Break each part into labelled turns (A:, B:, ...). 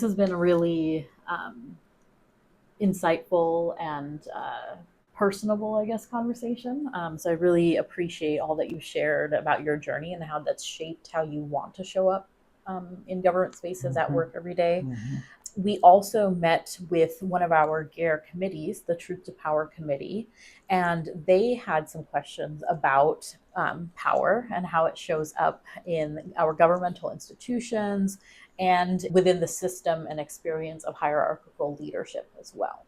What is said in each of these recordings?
A: has been a really insightful and personable, I guess, conversation. So I really appreciate all that you shared about your journey and how that's shaped how you want to show up in government spaces at work every day. We also met with one of our GARE committees, the Truth to Power Committee, and they had some questions about power and how it shows up in our governmental institutions and within the system and experience of hierarchical leadership as well.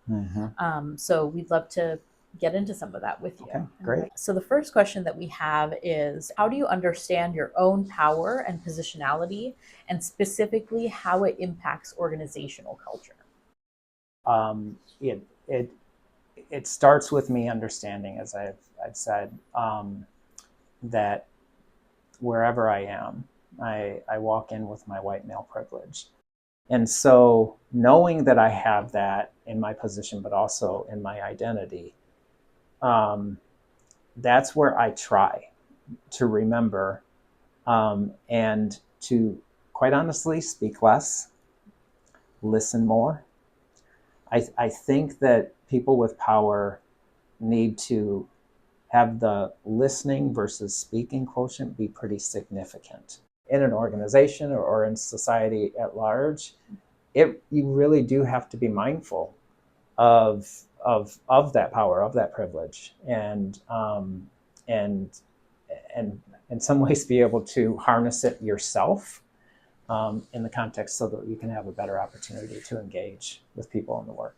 A: So we'd love to get into some of that with you.
B: Okay, great.
A: So the first question that we have is, how do you understand your own power and positionality, and specifically how it impacts organizational culture?
B: It starts with me understanding, as I've said, that wherever I am, I walk in with my white male privilege. And so knowing that I have that in my position, but also in my identity, that's where I try to remember and to, quite honestly, speak less, listen more. I think that people with power need to have the listening versus speaking quotient be pretty significant. In an organization or in society at large, you really do have to be mindful of that power, of that privilege, and in some ways be able to harness it yourself in the context so that you can have a better opportunity to engage with people in the work.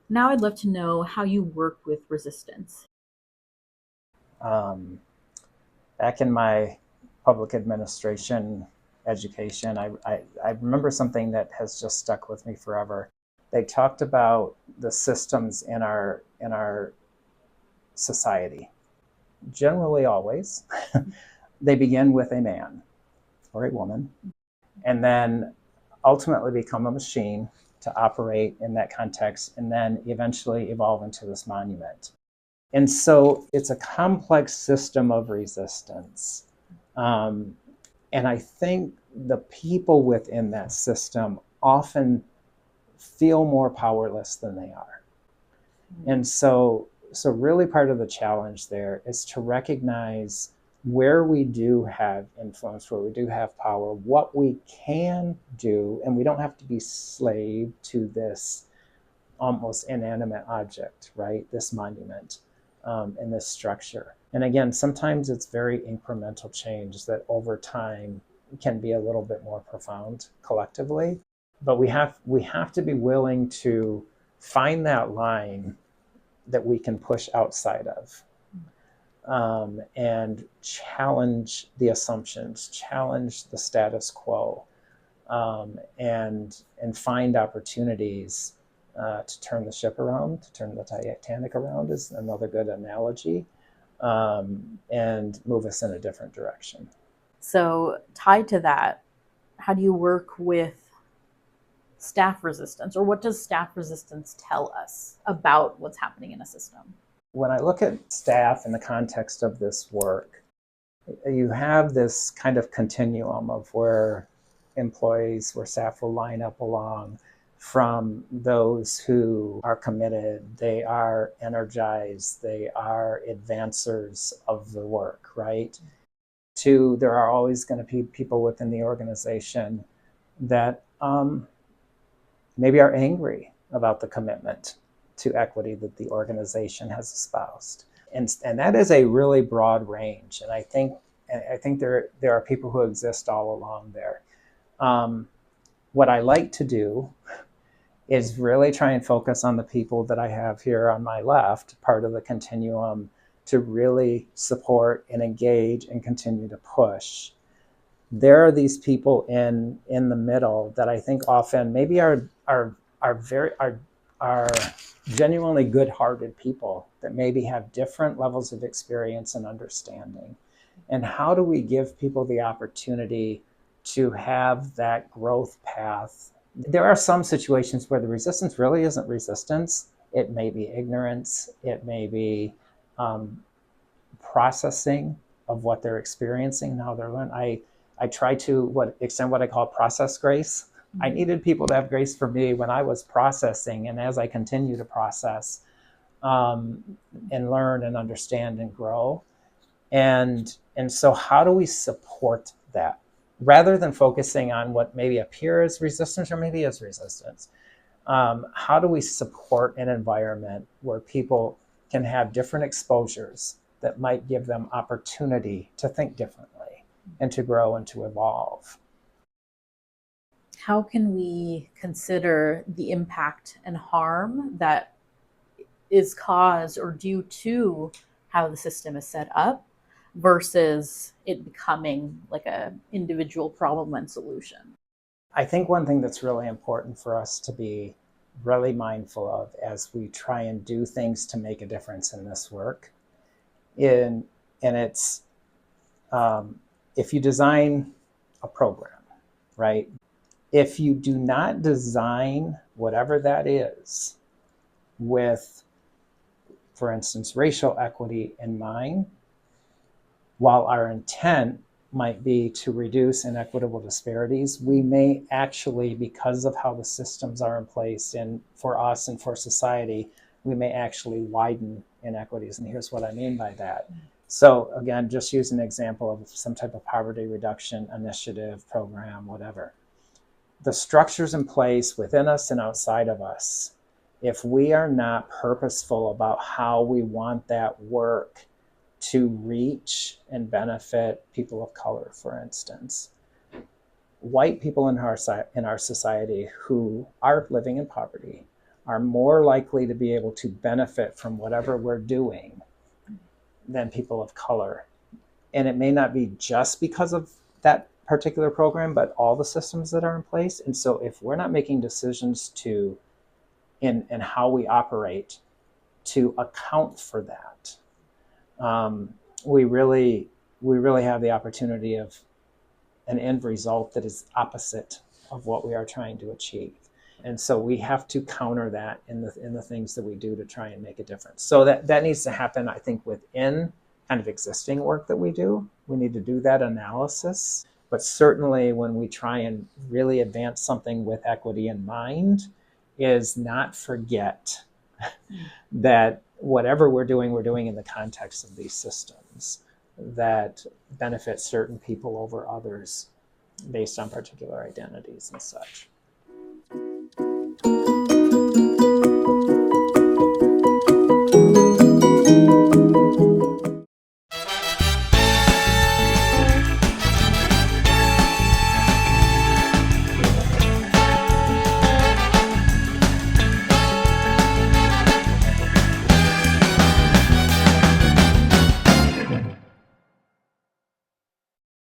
A: Now I'd love to know how you work with resistance.
B: Back in my public administration education, I remember something that has just stuck with me forever. They talked about the systems in our society. Generally, always, they begin with a man or a woman, and then ultimately become a machine to operate in that context, and then eventually evolve into this monument. And so it's a complex system of resistance. And I think the people within that system often feel more powerless than they are. And so really part of the challenge there is to recognize where we do have influence, where we do have power, what we can do, and we don't have to be slave to this almost inanimate object, right? This monument and this structure. And again, sometimes it's very incremental change that over time can be a little bit more profound collectively. But we have to be willing to find that line that we can push outside of, and challenge the assumptions, challenge the status quo, and find opportunities to turn the ship around, to turn the Titanic around is another good analogy, and move us in a different direction.
A: So tied to that, how do you work with staff resistance, or what does staff resistance tell us about what's happening in a system?
B: When I look at staff in the context of this work, you have this kind of continuum of where staff will line up along, from those who are committed, they are energized, they are advancers of the work, right? To there are always going to be people within the organization that maybe are angry about the commitment to equity that the organization has espoused. And that is a really broad range. And I think there are people who exist all along there. What I like to do is really try and focus on the people that I have here on my left, part of the continuum, to really support and engage and continue to push. There are these people in the middle that I think often maybe are genuinely good-hearted people that maybe have different levels of experience and understanding. And how do we give people the opportunity to have that growth path? There are some situations where the resistance really isn't resistance. It may be ignorance. It may be processing of what they're experiencing and how they're learning. I try to extend what I call process grace I needed people to have grace for me when I was processing, and as I continue to process and learn and understand and grow. And so how do we support that? Rather than focusing on what maybe appears resistance or maybe is resistance, how do we support an environment where people can have different exposures that might give them opportunity to think differently and to grow and to evolve?
A: How can we consider the impact and harm that is caused or due to how the system is set up versus it becoming like a individual problem and solution?
B: I think one thing that's really important for us to be really mindful of as we try and do things to make a difference in this work, and it's if you design a program, right? If you do not design whatever that is with, for instance, racial equity in mind, while our intent might be to reduce inequitable disparities, we may actually, because of how the systems are in place and for us and for society, we may actually widen inequities. And here's what I mean by that. So again, just use an example of some type of poverty reduction initiative, program, whatever. The structures in place within us and outside of us, if we are not purposeful about how we want that work to reach and benefit people of color, for instance, white people in our society who are living in poverty are more likely to be able to benefit from whatever we're doing than people of color. And it may not be just because of that particular program, but all the systems that are in place. And so if we're not making decisions in how we operate to account for that, we really have the opportunity of an end result that is opposite of what we are trying to achieve. And so we have to counter that in the things that we do to try and make a difference. So that needs to happen, I think, within kind of existing work that we do. We need to do that analysis. But certainly when we try and really advance something with equity in mind, is not forget that whatever we're doing in the context of these systems that benefit certain people over others based on particular identities and such.